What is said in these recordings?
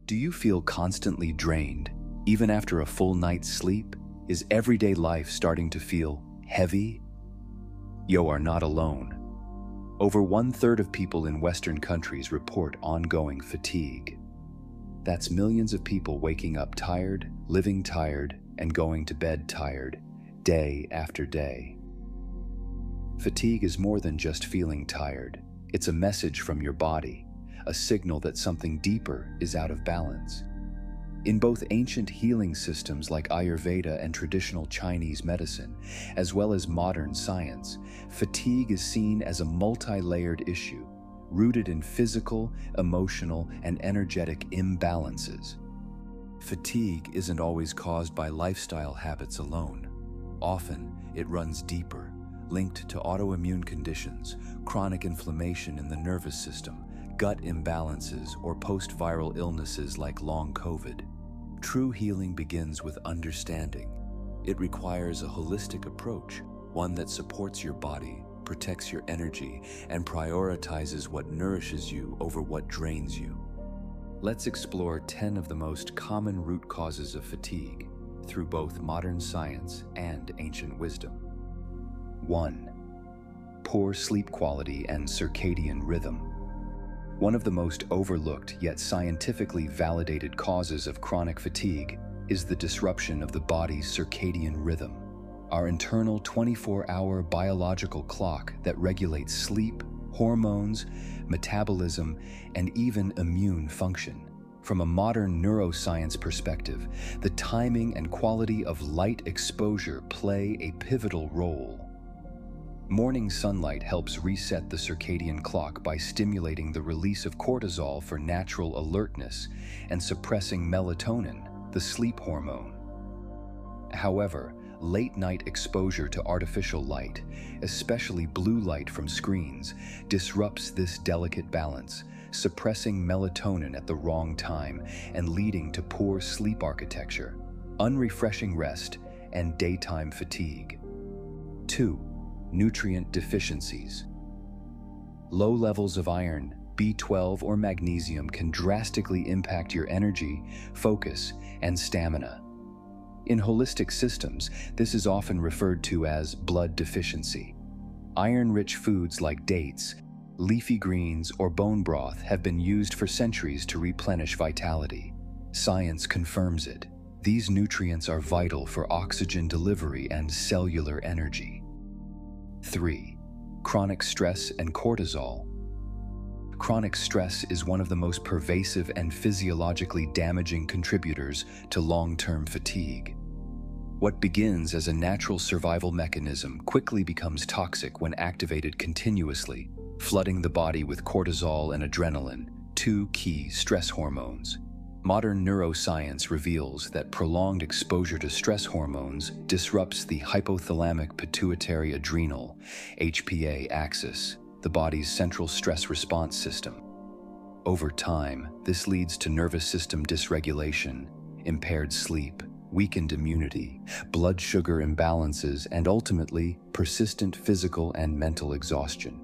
Do you feel constantly drained, even after a full night's sleep? Is everyday life starting to feel heavy? You are not alone. Over 1/3 of people in Western countries report ongoing fatigue. That's millions of people waking up tired, living tired, and going to bed tired, day after day. Fatigue is more than just feeling tired. It's a message from your body, a signal that something deeper is out of balance. In both ancient healing systems like Ayurveda and traditional Chinese medicine, as well as modern science, fatigue is seen as a multi-layered issue, rooted in physical, emotional, and energetic imbalances. Fatigue isn't always caused by lifestyle habits alone. Often, it runs deeper, linked to autoimmune conditions, chronic inflammation in the nervous system, gut imbalances, or post-viral illnesses like long COVID. True healing begins with understanding. It requires a holistic approach, one that supports your body, protects your energy, and prioritizes what nourishes you over what drains you. Let's explore 10 of the most common root causes of fatigue through both modern science and ancient wisdom. 1. Poor sleep quality and circadian rhythm. One of the most overlooked yet scientifically validated causes of chronic fatigue is the disruption of the body's circadian rhythm, our internal 24-hour biological clock that regulates sleep, hormones, metabolism, and even immune function. From a modern neuroscience perspective, the timing and quality of light exposure play a pivotal role. Morning sunlight helps reset the circadian clock by stimulating the release of cortisol for natural alertness and suppressing melatonin, the sleep hormone. However, late-night exposure to artificial light, especially blue light from screens, disrupts this delicate balance, suppressing melatonin at the wrong time and leading to poor sleep architecture, unrefreshing rest, and daytime fatigue. 2. Nutrient deficiencies. Low levels of iron, B12, or magnesium can drastically impact your energy, focus, and stamina. In holistic systems, this is often referred to as blood deficiency. Iron-rich foods like dates, leafy greens, or bone broth have been used for centuries to replenish vitality. Science confirms it. These nutrients are vital for oxygen delivery and cellular energy. 3. Chronic stress and cortisol. Chronic stress is one of the most pervasive and physiologically damaging contributors to long-term fatigue. What begins as a natural survival mechanism quickly becomes toxic when activated continuously, flooding the body with cortisol and adrenaline, two key stress hormones. Modern neuroscience reveals that prolonged exposure to stress hormones disrupts the hypothalamic pituitary adrenal (HPA) axis, the body's central stress response system. Over time, this leads to nervous system dysregulation, impaired sleep, weakened immunity, blood sugar imbalances, and ultimately, persistent physical and mental exhaustion.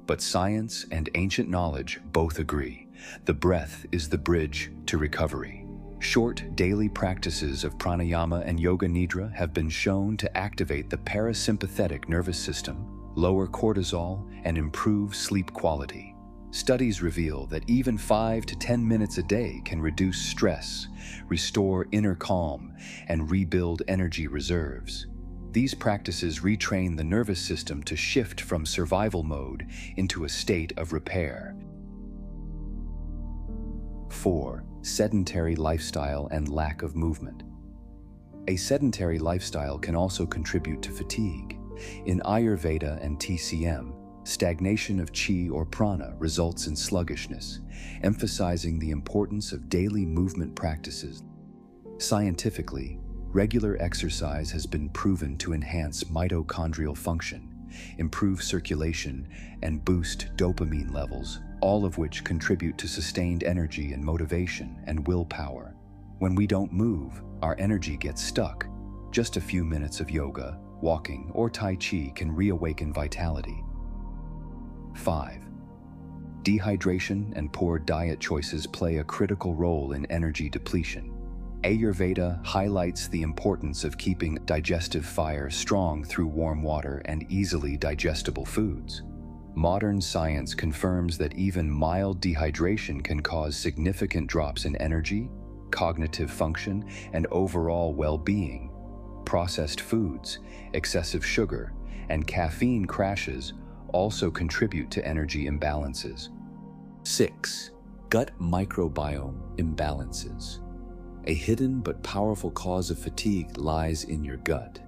But science and ancient knowledge both agree. The breath is the bridge to recovery. Short daily practices of pranayama and yoga nidra have been shown to activate the parasympathetic nervous system, lower cortisol, and improve sleep quality. Studies reveal that even 5 to 10 minutes a day can reduce stress, restore inner calm, and rebuild energy reserves. These practices retrain the nervous system to shift from survival mode into a state of repair. 4. Sedentary lifestyle and lack of movement. A sedentary lifestyle can also contribute to fatigue. In Ayurveda and TCM, stagnation of chi or prana results in sluggishness, emphasizing the importance of daily movement practices. Scientifically, regular exercise has been proven to enhance mitochondrial function, improve circulation, and boost dopamine levels, all of which contribute to sustained energy and motivation and willpower. When we don't move, our energy gets stuck. Just a few minutes of yoga, walking, or Tai Chi can reawaken vitality. 5. Dehydration and poor diet choices play a critical role in energy depletion. Ayurveda highlights the importance of keeping digestive fire strong through warm water and easily digestible foods. Modern science confirms that even mild dehydration can cause significant drops in energy, cognitive function, and overall well-being. Processed foods, excessive sugar, and caffeine crashes also contribute to energy imbalances. 6. Gut microbiome imbalances. A hidden but powerful cause of fatigue lies in your gut.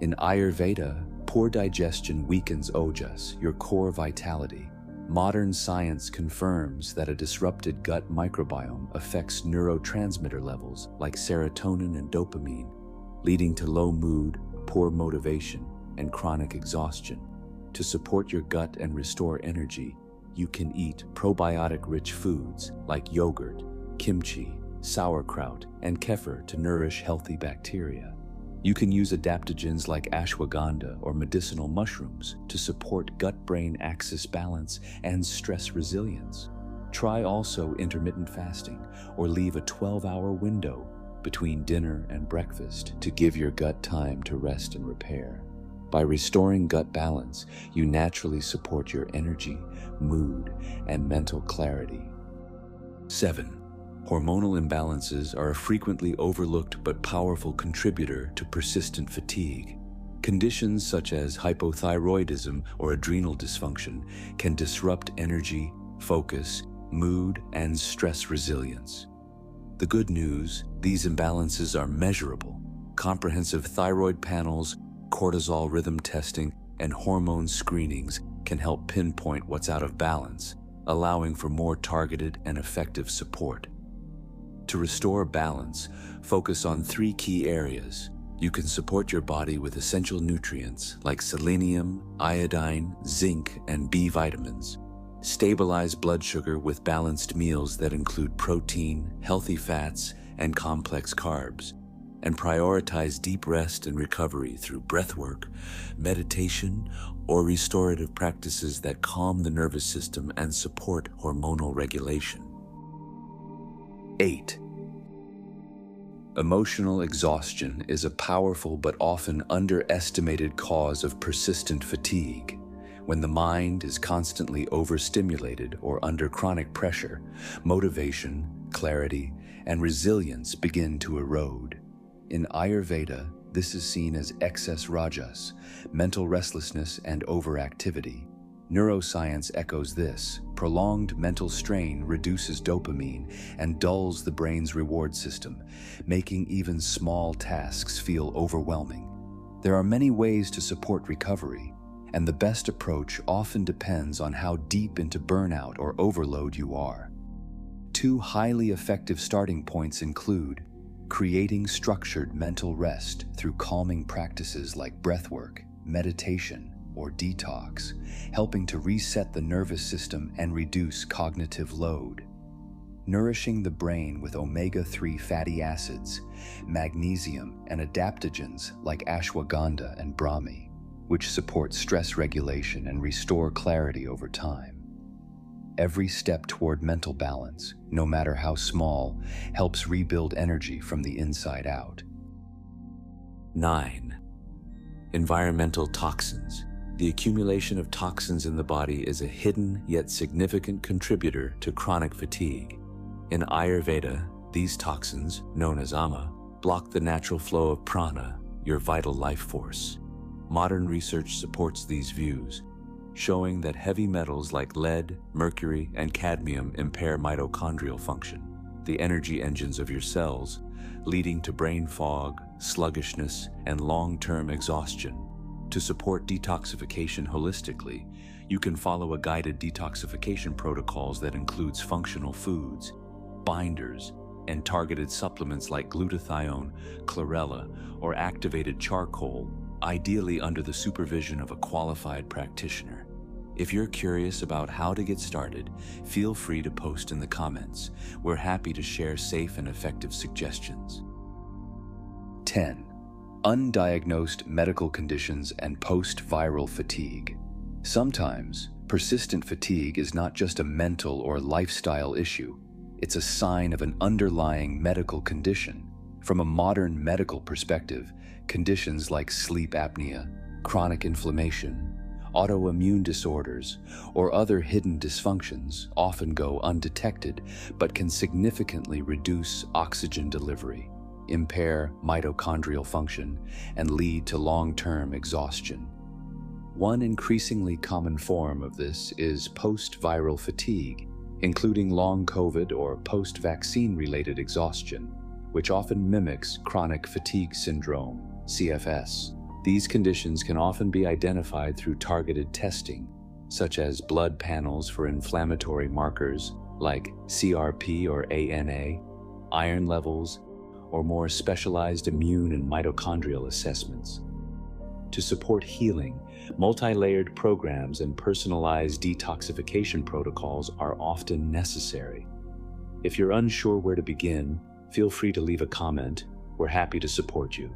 In Ayurveda, poor digestion weakens ojas, your core vitality. Modern science confirms that a disrupted gut microbiome affects neurotransmitter levels like serotonin and dopamine, leading to low mood, poor motivation, and chronic exhaustion. To support your gut and restore energy, you can eat probiotic-rich foods like yogurt, kimchi, sauerkraut, and kefir to nourish healthy bacteria. You can use adaptogens like ashwagandha or medicinal mushrooms to support gut-brain axis balance and stress resilience. Try also intermittent fasting or leave a 12-hour window between dinner and breakfast to give your gut time to rest and repair. By restoring gut balance, you naturally support your energy, mood, and mental clarity. 7. Hormonal imbalances are a frequently overlooked but powerful contributor to persistent fatigue. Conditions such as hypothyroidism or adrenal dysfunction can disrupt energy, focus, mood, and stress resilience. The good news, these imbalances are measurable. Comprehensive thyroid panels, cortisol rhythm testing, and hormone screenings can help pinpoint what's out of balance, allowing for more targeted and effective support. To restore balance, focus on 3 key areas. You can support your body with essential nutrients like selenium, iodine, zinc, and B vitamins. Stabilize blood sugar with balanced meals that include protein, healthy fats, and complex carbs. And prioritize deep rest and recovery through breathwork, meditation, or restorative practices that calm the nervous system and support hormonal regulation. 8. Emotional exhaustion is a powerful but often underestimated cause of persistent fatigue. When the mind is constantly overstimulated or under chronic pressure, motivation, clarity, and resilience begin to erode. In Ayurveda, this is seen as excess rajas, mental restlessness, and overactivity. Neuroscience echoes this. Prolonged mental strain reduces dopamine and dulls the brain's reward system, making even small tasks feel overwhelming. There are many ways to support recovery, and the best approach often depends on how deep into burnout or overload you are. 2 highly effective starting points include creating structured mental rest through calming practices like breathwork, meditation, or detox, helping to reset the nervous system and reduce cognitive load. Nourishing the brain with omega-3 fatty acids, magnesium, and adaptogens like ashwagandha and brahmi, which support stress regulation and restore clarity over time. Every step toward mental balance, no matter how small, helps rebuild energy from the inside out. 9. Environmental toxins. The accumulation of toxins in the body is a hidden yet significant contributor to chronic fatigue. In Ayurveda, these toxins, known as ama, block the natural flow of prana, your vital life force. Modern research supports these views, showing that heavy metals like lead, mercury, and cadmium impair mitochondrial function, the energy engines of your cells, leading to brain fog, sluggishness, and long-term exhaustion. To support detoxification holistically, you can follow a guided detoxification protocols that includes functional foods, binders, and targeted supplements like glutathione, chlorella, or activated charcoal, ideally under the supervision of a qualified practitioner. If you're curious about how to get started, feel free to post in the comments. We're happy to share safe and effective suggestions. 10. Undiagnosed medical conditions and post-viral fatigue. Sometimes, Persistent fatigue is not just a mental or lifestyle issue, it's a sign of an underlying medical condition. From a modern medical perspective, conditions like sleep apnea, chronic inflammation, autoimmune disorders, or other hidden dysfunctions often go undetected but can significantly reduce oxygen delivery, impair mitochondrial function, and lead to long-term exhaustion. One increasingly common form of this is post-viral fatigue, including long COVID or post-vaccine-related exhaustion, which often mimics chronic fatigue syndrome, CFS. These conditions can often be identified through targeted testing, such as blood panels for inflammatory markers like CRP or ANA, iron levels, or more specialized immune and mitochondrial assessments. To support healing, multi-layered programs and personalized detoxification protocols are often necessary. If you're unsure where to begin, feel free to leave a comment. We're happy to support you.